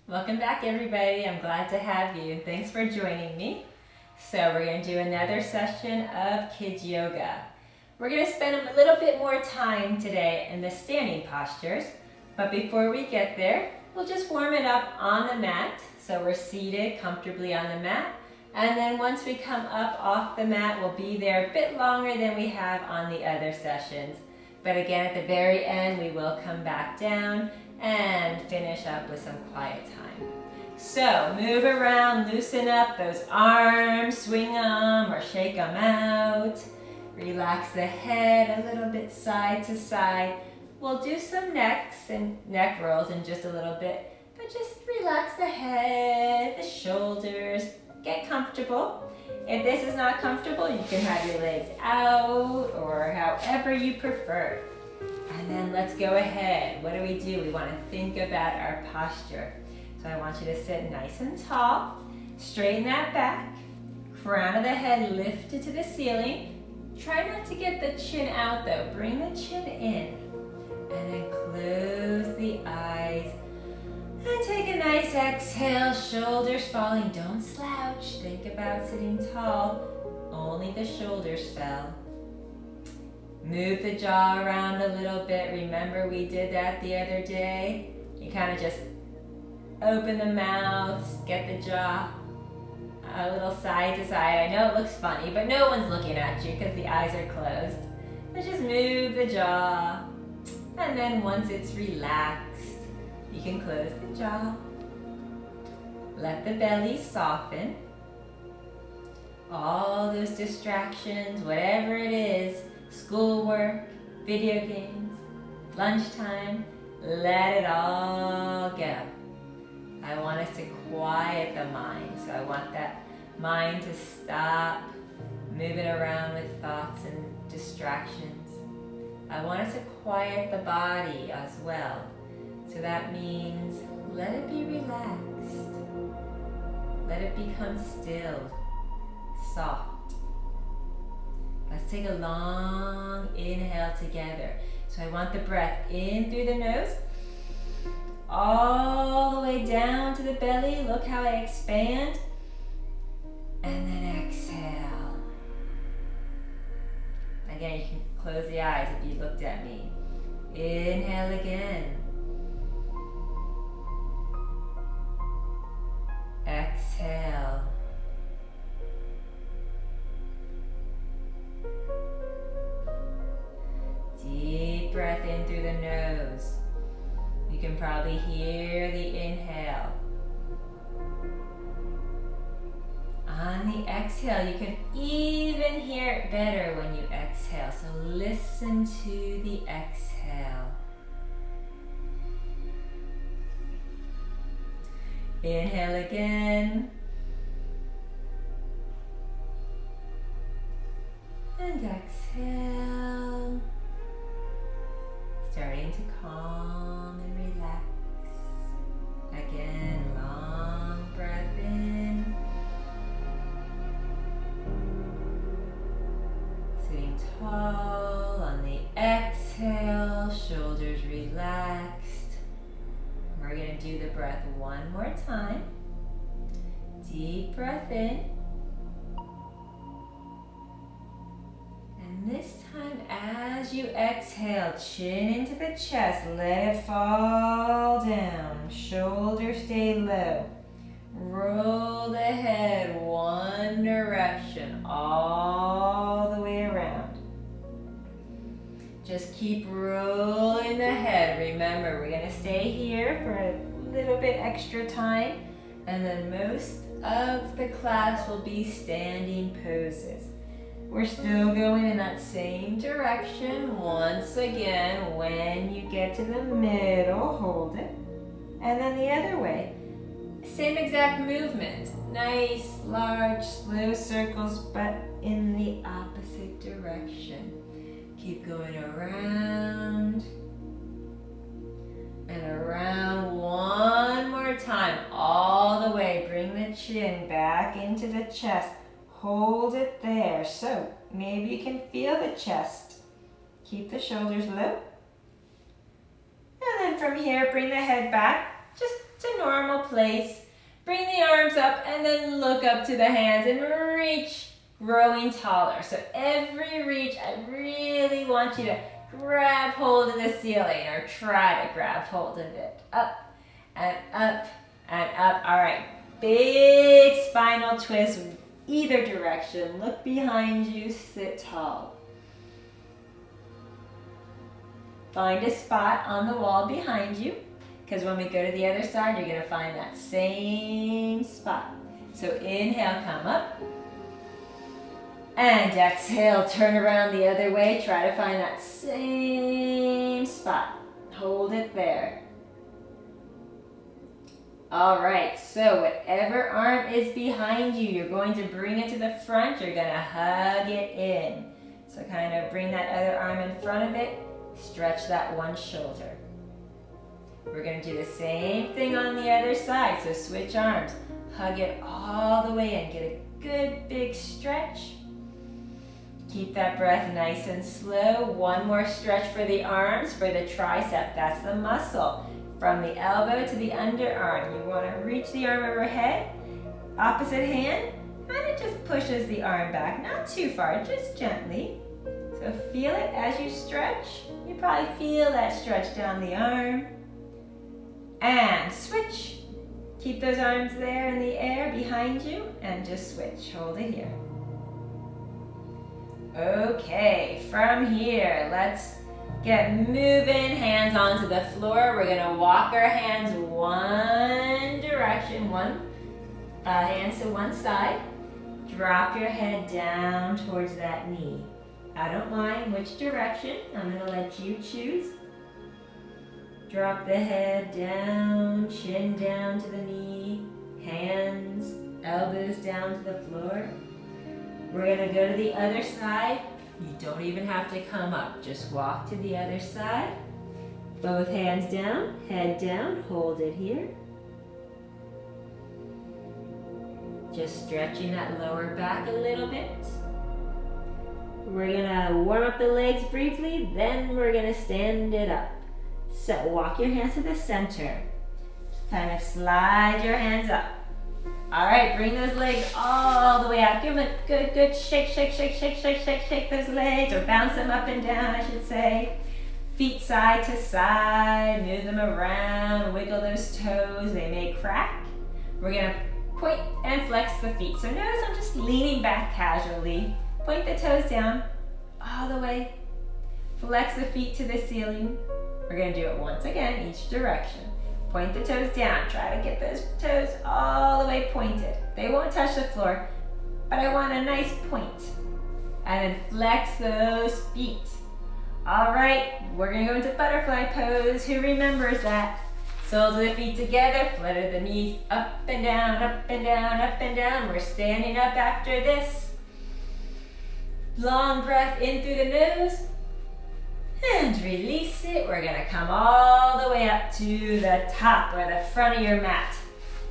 Welcome back, everybody. I'm glad to have you. Thanks for joining me. So we're going to do another session of kids yoga. We're going to spend a little bit more time today in the standing postures, but before we get there, we'll just warm it up on the mat. So we're seated comfortably on the mat, and then once we come up off the mat, we'll be there a bit longer than we have on the other sessions. But again, at the very end, we will come back down and finish up with some quiet time. So move around, loosen up those arms, swing them or shake them out. Relax the head a little bit side to side. We'll do some necks and neck rolls in just a little bit, but just relax the head, the shoulders, get comfortable. If this is not comfortable, you can have your legs out or however you prefer. And then let's go ahead. What do? We want to think about our posture. So I want you to sit nice and tall, straighten that back, crown of the head lifted to the ceiling. Try not to get the chin out though, bring the chin in. And then close the eyes and take a nice exhale, shoulders falling. Don't slouch, think about sitting tall, only the shoulders fell. Move the jaw around a little bit. Remember we did that the other day? You kind of just open the mouth, get the jaw a little side to side. I know it looks funny, but no one's looking at you because the eyes are closed. So just move the jaw. And then once it's relaxed, you can close the jaw. Let the belly soften. All those distractions, whatever it is, schoolwork, video games, lunchtime, let it all go. I want us to quiet the mind. So I want that mind to stop moving around with thoughts and distractions. I want us to quiet the body as well. So that means let it be relaxed. Let it become still, soft. Let's take a long inhale together. So I want the breath in through the nose, all the way down to the belly. Look how I expand. And then exhale. Again, you can close the eyes if you looked at me. Inhale again. Exhale. Deep breath in through the nose. You can probably hear the inhale. On the exhale, you can even hear it better when you exhale. So listen to the exhale. Inhale again. And exhale. Starting to calm and relax. Again, long breath in. Sitting tall on the exhale, shoulders relaxed. We're going to do the breath one more time. Deep breath in. And this time as you exhale, chin into the chest, let it fall down. Shoulders stay low. Roll the head one direction all the way around. Just keep rolling the head. Remember, we're going to stay here for a little bit extra time, and then most of the class will be standing poses. We're still going in that same direction. Once again, when you get to the middle, hold it. And then the other way. Same exact movement. Nice, large, slow circles, but in the opposite direction. Keep going around and around one more time. All the way. Bring the chin back into the chest. Hold it there. So maybe you can feel the chest. Keep the shoulders low. And then from here, bring the head back just to normal place. place. Bring the arms up and then look up to the hands and reach, growing taller. So every reach, I really want you to grab hold of the ceiling or try to grab hold of it. Up and up and up. All right, big spinal twist either direction. Look behind you, sit tall. Find a spot on the wall behind you, because when we go to the other side, you're going to find that same spot. So inhale, come up. And exhale, turn around the other way. Try to find that same spot. Hold it there. All right, so whatever arm is behind you, you're going to bring it to the front. You're going to hug it in. So kind of bring that other arm in front of it. Stretch that one shoulder. We're going to do the same thing on the other side. So switch arms. Hug it all the way in. Get a good big stretch. Keep that breath nice and slow. One more stretch for the arms, for the tricep. That's the muscle. From the elbow to the underarm. You want to reach the arm overhead. Opposite hand kind of just pushes the arm back. Not too far, just gently. So feel it as you stretch. You probably feel that stretch down the arm. And switch. Keep those arms there in the air behind you and just switch. Hold it here. Okay, from here, let's get moving. Hands onto the floor. We're going to walk our hands one direction, hands to one side. Drop your head down towards that knee. I don't mind which direction. I'm going to let you choose. Drop the head down, chin down to the knee, hands, elbows down to the floor. We're going to go to the other side. You don't even have to come up. Just walk to the other side. Both hands down, head down, hold it here. Just stretching that lower back a little bit. We're going to warm up the legs briefly, then we're going to stand it up. So walk your hands to the center. Kind of slide your hands up. All right, bring those legs all the way out. Give them a good shake, shake, shake, shake, shake, shake, shake those legs, or bounce them up and down, I should say. Feet side to side, move them around, wiggle those toes. They may crack. We're gonna point and flex the feet. So notice I'm just leaning back casually. Point the toes down all the way. Flex the feet to the ceiling. We're gonna do it once again, each direction. Point the toes down. Try to get those toes all the way pointed. They won't touch the floor, but I want a nice point. And then flex those feet. All right, we're gonna go into butterfly pose. Who remembers that? Soles of the feet together, flutter the knees up and down, up and down, up and down. We're standing up after this. Long breath in through the nose. And release it. We're gonna come all the way up to the top or the front of your mat.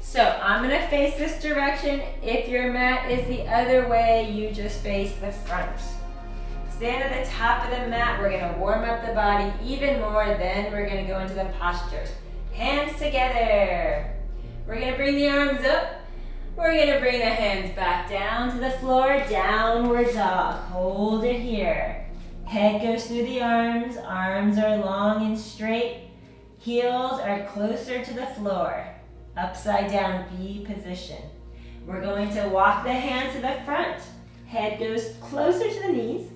So I'm gonna face this direction. If your mat is the other way, you just face the front. Stand at the top of the mat. We're gonna warm up the body even more. Then we're gonna go into the postures. Hands together. We're gonna bring the arms up. We're gonna bring the hands back down to the floor. Downward dog. Hold it here. Head goes through the arms. Arms are long and straight. Heels are closer to the floor. Upside down V position. We're going to walk the hands to the front. Head goes closer to the knees.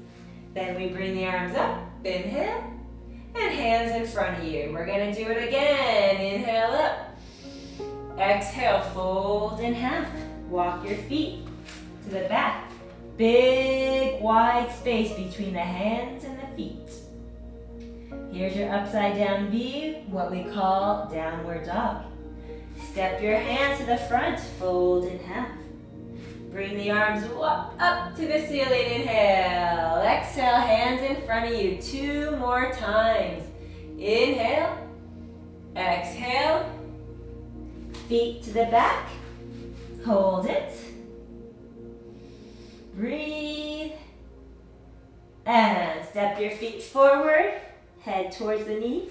Then we bring the arms up. Inhale. And hands in front of you. We're going to do it again. Inhale up. Exhale, fold in half. Walk your feet to the back. Big wide space between the hands and the feet. Here's your upside down V, what we call downward dog. Step your hands to the front, fold in half. Bring the arms up to the ceiling, inhale. Exhale, hands in front of you, 2 more times. Inhale, exhale, feet to the back, hold it. Breathe. And step your feet forward, head towards the knees.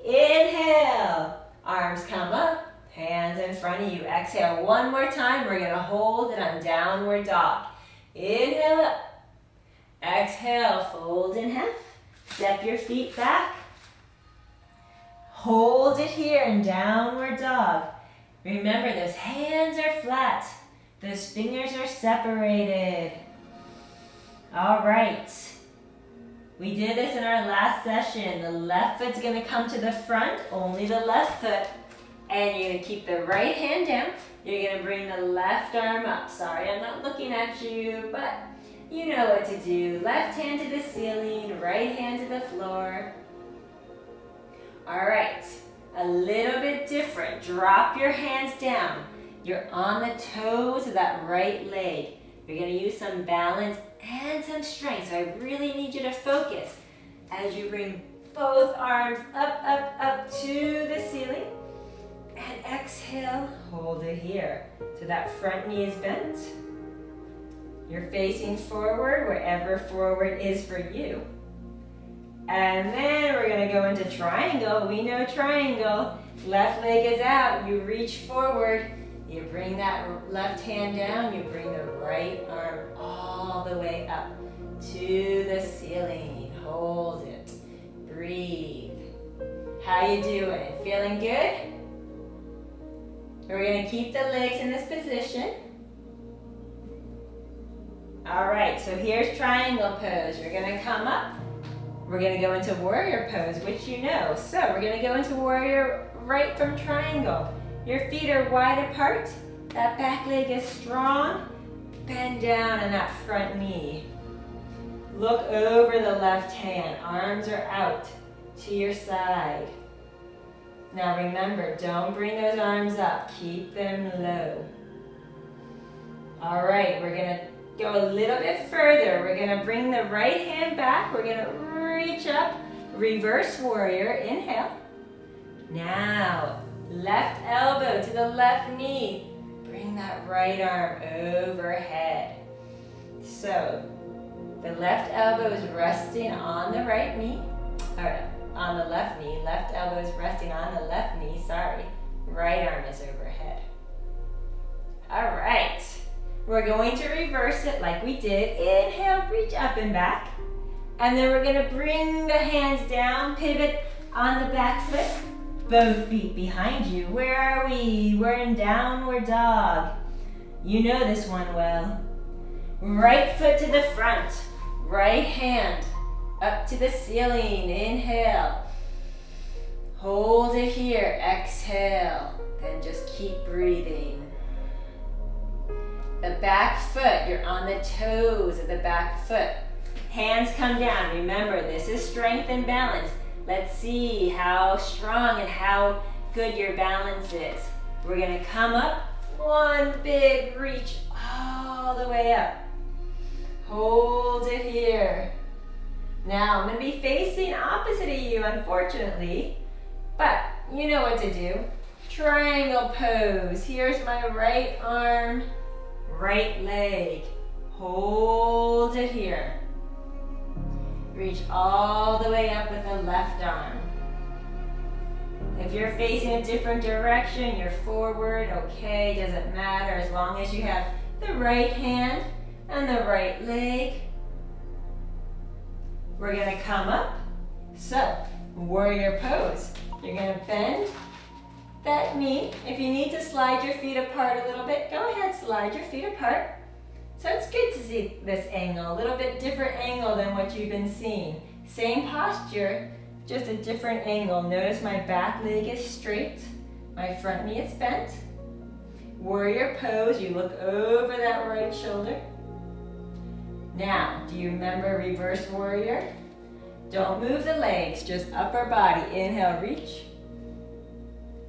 Inhale, arms come up, hands in front of you. Exhale one more time. We're gonna hold it on downward dog. Inhale up. Exhale, fold in half. Step your feet back. Hold it here in downward dog. Remember, those hands are flat. Those fingers are separated. All right. We did this in our last session. The left foot's gonna come to the front, only the left foot. And you're gonna keep the right hand down. You're gonna bring the left arm up. Sorry, I'm not looking at you, but you know what to do. Left hand to the ceiling, right hand to the floor. All right, a little bit different. Drop your hands down. You're on the toes of that right leg. You're gonna use some balance and some strength. So I really need you to focus as you bring both arms up, up, up to the ceiling. And exhale, hold it here. So that front knee is bent. You're facing forward, wherever forward is for you. And then we're gonna go into triangle. We know triangle. Left leg is out, you reach forward. You bring that left hand down, you bring the right arm all the way up to the ceiling. Hold it, breathe. How you doing? Feeling good? We're gonna keep the legs in this position. All right, so here's triangle pose. We're gonna come up. We're gonna go into warrior pose, which you know. So we're gonna go into warrior right from triangle. Your feet are wide apart. That back leg is strong. Bend down on that front knee. Look over the left hand. Arms are out to your side. Now remember, don't bring those arms up. Keep them low. All right, we're gonna go a little bit further. We're gonna bring the right hand back. We're gonna reach up, reverse warrior, inhale. Now, left elbow to the left knee. Bring that right arm overhead. So, the left elbow is resting on the right knee, or on the left knee. Left elbow is resting on the left knee, sorry. Right arm is overhead. All right, we're going to reverse it like we did. Inhale, reach up and back. And then we're gonna bring the hands down, pivot on the back foot. Both feet behind you. Where are we? We're in downward dog. You know this one well. Right foot to the front. Right hand up to the ceiling. Inhale. Hold it here. Exhale. Then just keep breathing. The back foot, you're on the toes of the back foot. Hands come down. Remember, this is strength and balance. Let's see how strong and how good your balance is. We're gonna come up, one big reach all the way up. Hold it here. Now I'm gonna be facing opposite of you, unfortunately, but you know what to do. Triangle pose. Here's my right arm, right leg. Hold it here. Reach all the way up with the left arm. If you're facing a different direction, you're forward, okay, doesn't matter as long as you have the right hand and the right leg. We're gonna come up. So, warrior pose. You're gonna bend that knee. If you need to slide your feet apart a little bit, go ahead, slide your feet apart. So it's good to see this angle, a little bit different angle than what you've been seeing. Same posture, just a different angle. Notice my back leg is straight, my front knee is bent. Warrior pose, you look over that right shoulder. Now, do you remember reverse warrior? Don't move the legs, just upper body. Inhale, reach.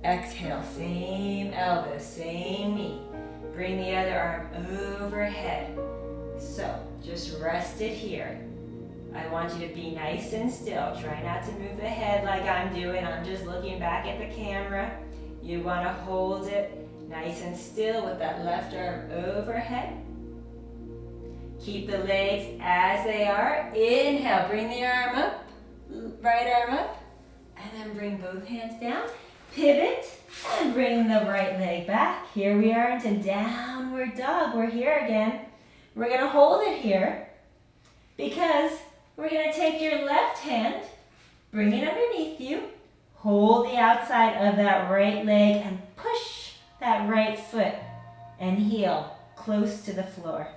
Exhale, same elbow, same knee. Bring the other arm overhead. So, just rest it here. I want you to be nice and still. Try not to move the head like I'm doing. I'm just looking back at the camera. You want to hold it nice and still with that left arm overhead. Keep the legs as they are. Inhale, bring the arm up, right arm up, and then bring both hands down. Pivot and bring the right leg back. Here we are into downward dog. We're here again. We're gonna hold it here because we're gonna take your left hand, bring it underneath you, hold the outside of that right leg and push that right foot and heel close to the floor.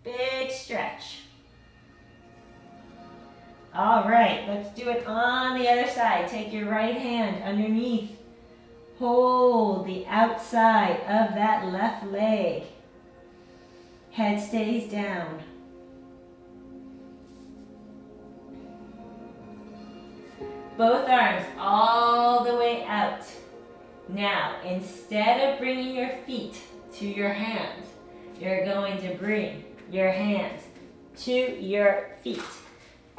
Big stretch. All right, let's do it on the other side. Take your right hand underneath. Hold the outside of that left leg. Head stays down. Both arms all the way out. Now, instead of bringing your feet to your hands, you're going to bring your hands to your feet.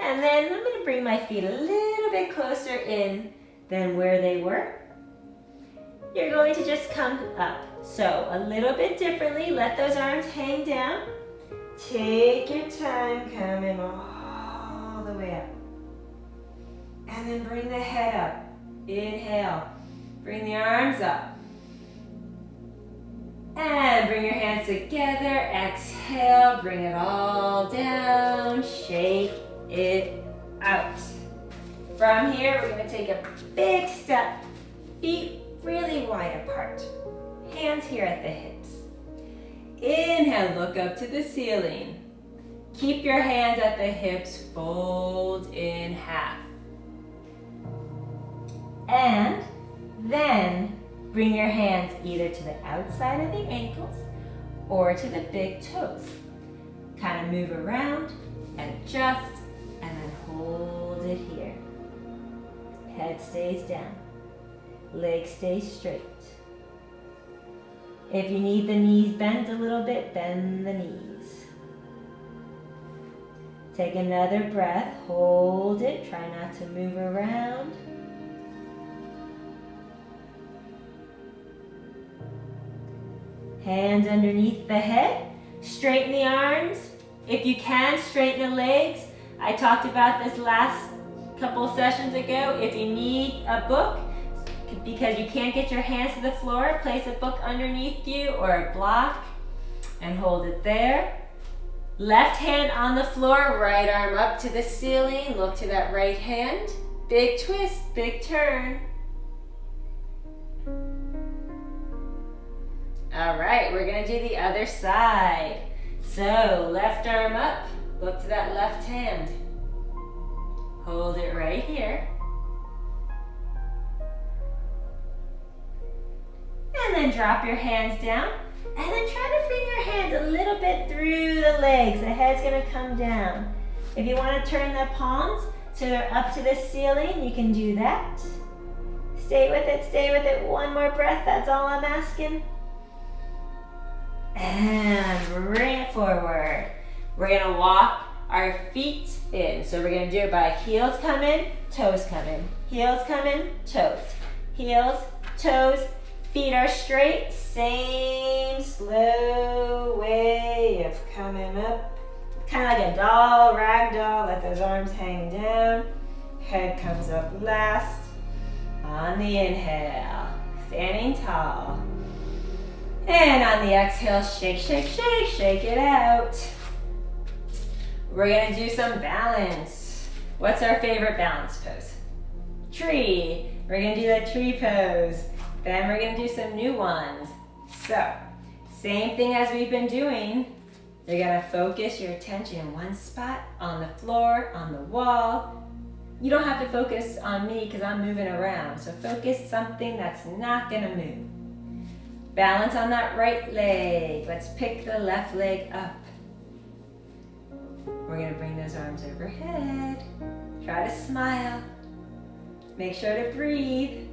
And then I'm going to bring my feet a little bit closer in than where they were. You're going to just come up. So a little bit differently. Let those arms hang down. Take your time coming all the way up. And then bring the head up. Inhale. Bring the arms up. And bring your hands together. Exhale. Bring it all down. Shake it out. From here, we're going to take a big step. Feet really wide apart. Hands here at the hips. Inhale, look up to the ceiling. Keep your hands at the hips, fold in half. And then bring your hands either to the outside of the ankles or to the big toes. Kind of move around, adjust, and then hold it here. Head stays down. Legs stay straight. If you need the knees bent a little bit, bend the knees. Take another breath. Hold it. Try not to move around. Hands underneath the head. Straighten the arms. If you can, straighten the legs. I talked about this last couple sessions ago. If you need a book, because you can't get your hands to the floor, place a book underneath you or a block and hold it there. Left hand on the floor, right arm up to the ceiling. Look to that right hand. Big twist, big turn. All right, we're gonna do the other side. So left arm up, look to that left hand. Hold it right here. And then drop your hands down. And then try to bring your hands a little bit through the legs. The head's gonna come down. If you wanna turn the palms so they're up to the ceiling, you can do that. Stay with it, stay with it. One more breath, that's all I'm asking. And bring it forward. We're gonna walk our feet in. So we're gonna do it by heels come in, toes come in. Heels come in, toes. Heels, toes, feet are straight. Same slow way of coming up. Kind of like a doll, rag doll. Let those arms hang down. Head comes up last. On the inhale, standing tall. And on the exhale, shake, shake, shake, shake it out. We're gonna do some balance. What's our favorite balance pose? Tree. We're gonna do that tree pose. Then we're gonna do some new ones. So, same thing as we've been doing. You're gonna focus your attention in one spot, on the floor, on the wall. You don't have to focus on me because I'm moving around. So focus something that's not gonna move. Balance on that right leg. Let's pick the left leg up. We're gonna bring those arms overhead. Try to smile. Make sure to breathe.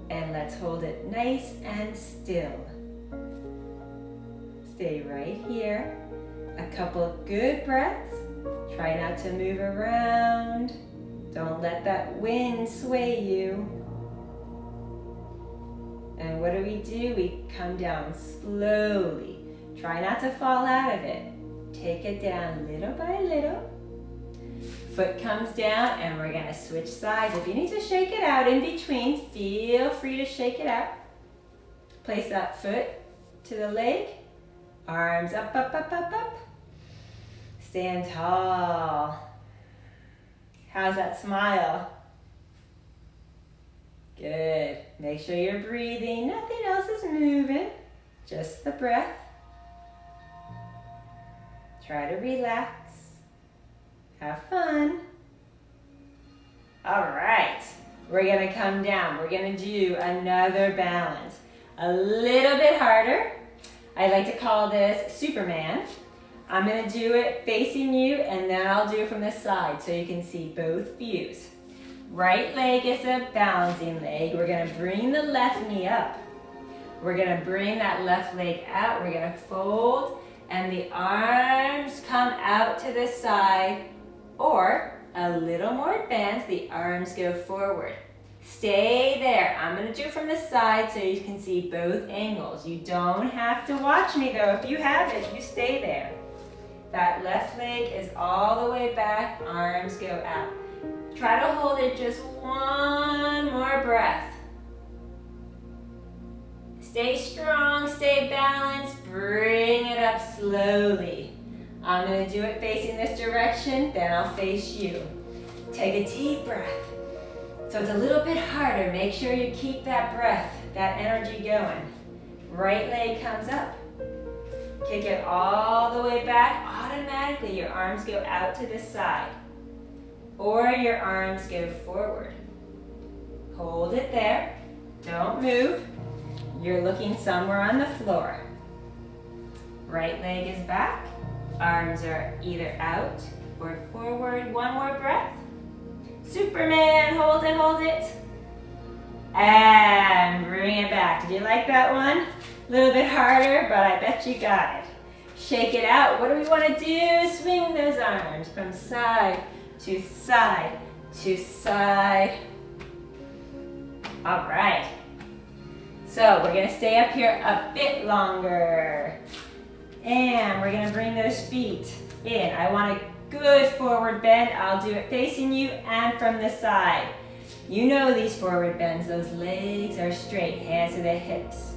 And let's hold it nice and still. Stay right here. A couple good breaths. Try not to move around. Don't let that wind sway you. And what do? We come down slowly. Try not to fall out of it. Take it down little by little. Foot comes down and we're gonna switch sides. If you need to shake it out in between, feel free to shake it out. Place that foot to the leg. Arms up, up, up, up, up. Stand tall. How's that smile? Good. Make sure you're breathing. Nothing else is moving. Just the breath. Try to relax. Have fun. All right. We're going to come down. We're going to do another balance. A little bit harder. I like to call this Superman. I'm going to do it facing you, and then I'll do it from the side so you can see both views. Right leg is a balancing leg. We're going to bring the left knee up. We're going to bring that left leg out. We're going to fold, and the arms come out to the side, or a little more advanced, the arms go forward. Stay there. I'm going to do it from the side so you can see both angles. You don't have to watch me though. If you have it, you stay there. That left leg is all the way back, arms go out. Try to hold it just one more breath. Stay strong, stay balanced, bring it up slowly. I'm going to do it facing this direction, then I'll face you. Take a deep breath. So it's a little bit harder. Make sure you keep that breath, that energy going. Right leg comes up. Kick it all the way back. Automatically your arms go out to the side. Or your arms go forward. Hold it there. Don't move. You're looking somewhere on the floor. Right leg is back. Arms are either out or forward. One more breath. Superman, hold it, hold it. And bring it back. Did you like that one? A little bit harder, but I bet you got it. Shake it out. What do we want to do? Swing those arms from side to side to side. All right. So we're going to stay up here a bit longer. And we're going to bring those feet in. I want a good forward bend. I'll do it facing you and from the side. You know these forward bends. Those legs are straight. Hands to the hips.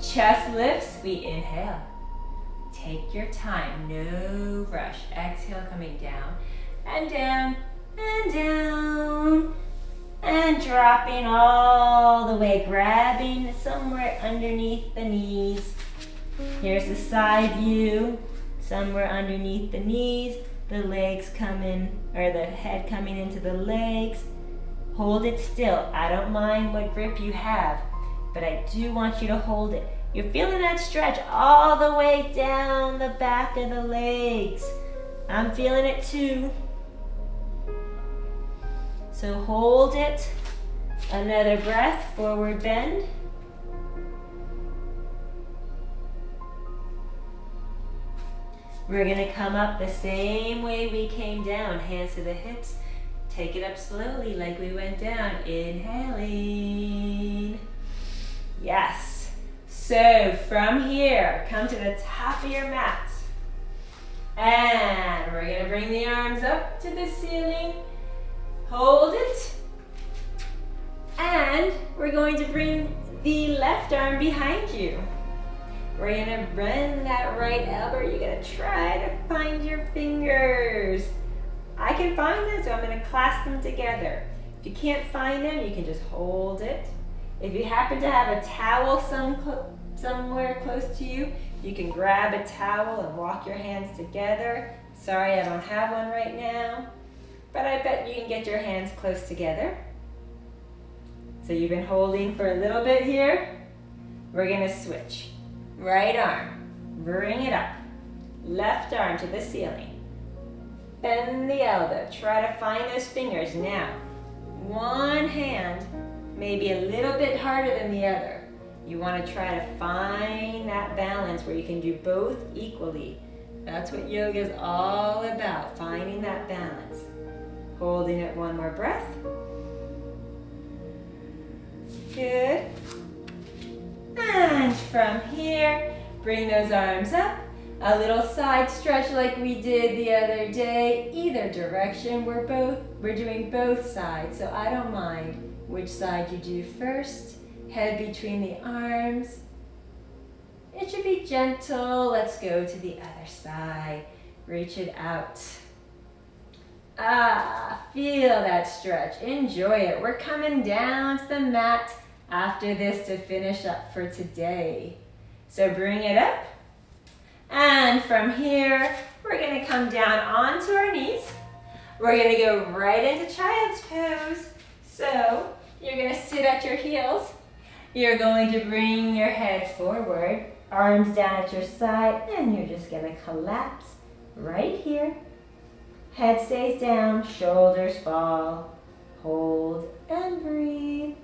Chest lifts. We inhale. Take your time. No rush. Exhale, coming down and down and down. And dropping all the way. Grabbing somewhere underneath the knees. Here's the side view. Somewhere underneath the knees. The legs coming, or the head coming into the legs. Hold it still. I don't mind what grip you have, but I do want you to hold it. You're feeling that stretch all the way down the back of the legs. I'm feeling it too. So hold it. Another breath, forward bend. We're going to come up the same way we came down. Hands to the hips. Take it up slowly like we went down. Inhaling. Yes. So from here, come to the top of your mat. And we're going to bring the arms up to the ceiling. Hold it. And we're going to bring the left arm behind you. We're going to bend that right elbow. You're going to try to find your fingers. I can find them, so I'm going to clasp them together. If you can't find them, you can just hold it. If you happen to have a towel somewhere close to you, you can grab a towel and walk your hands together. Sorry, I don't have one right now, but I bet you can get your hands close together. So you've been holding for a little bit here. We're going to switch. Right arm, bring it up. Left arm to the ceiling. Bend the elbow. Try to find those fingers. Now, one hand may be a little bit harder than the other. You want to try to find that balance where you can do both equally. That's what yoga is all about, finding that balance. Holding it, one more breath. Good. And from here, bring those arms up. A little side stretch like we did the other day. Either direction, we're doing both sides, so I don't mind which side you do first. Head between the arms. It should be gentle. Let's go to the other side. Reach it out. Feel that stretch. Enjoy it. We're coming down to the mat after this to finish up for today. So bring it up. And from here, we're going to come down onto our knees. We're going to go right into child's pose. So you're going to sit at your heels. You're going to bring your head forward, arms down at your side, and you're just going to collapse right here. Head stays down, shoulders fall. Hold and breathe.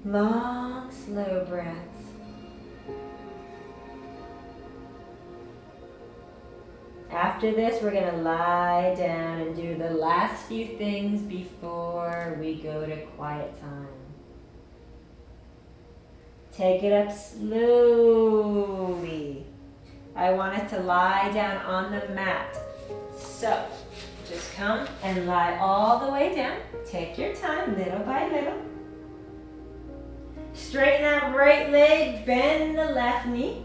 Long, slow breaths. After this, we're going to lie down and do the last few things before we go to quiet time. Take it up slowly. I want us to lie down on the mat. So, just come and lie all the way down. Take your time, little by little. Straighten that right leg, bend the left knee.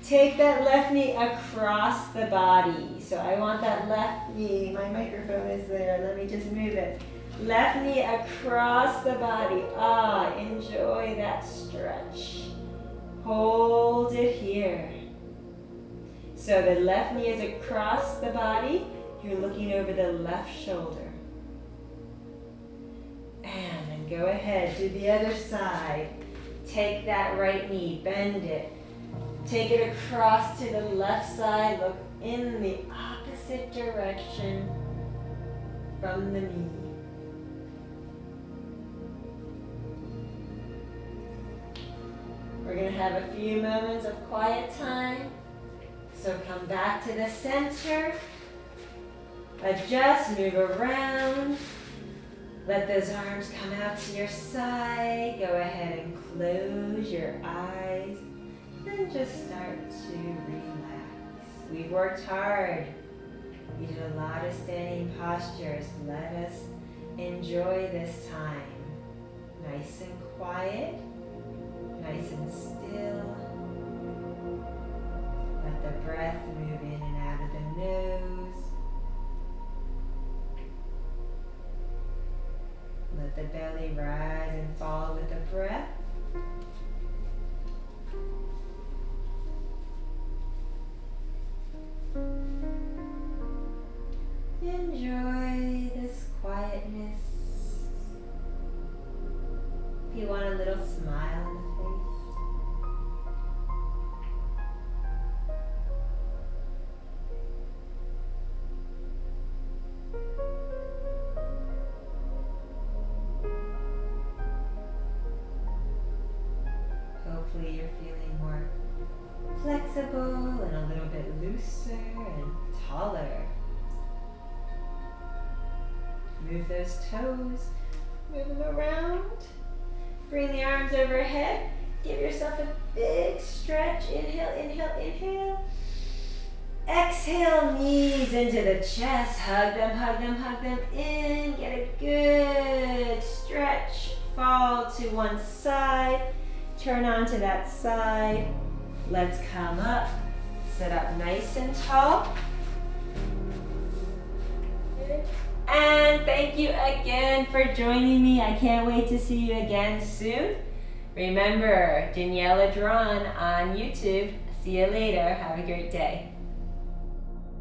Take that left knee across the body. So I want that left knee, my microphone is there, let me just move it. Left knee across the body. Enjoy that stretch. Hold it here. So the left knee is across the body. You're looking over the left shoulder. And then go ahead, do the other side. Take that right knee, bend it. Take it across to the left side. Look in the opposite direction from the knee. We're going to have a few moments of quiet time. So come back to the center. Adjust, move around. Let those arms come out to your side. Go ahead and close your eyes. And just start to relax. We've worked hard. We did a lot of standing postures. Let us enjoy this time. Nice and quiet. Nice and still. Let the breath move in and out of the nose. Let the belly rise and fall with the breath. Enjoy this quietness. If you want a little smile on the face. Hopefully you're feeling more flexible and a little bit looser and taller. Move those toes, move them around. Bring the arms overhead. Give yourself a big stretch. Inhale, inhale, inhale. Exhale, knees into the chest. Hug them, hug them, hug them in. Get a good stretch. Fall to one side. Turn onto that side. Let's come up. Sit up nice and tall. And thank you again for joining me. I can't wait to see you again soon. Remember, Daniella Drawn on YouTube. See you later. Have a great day.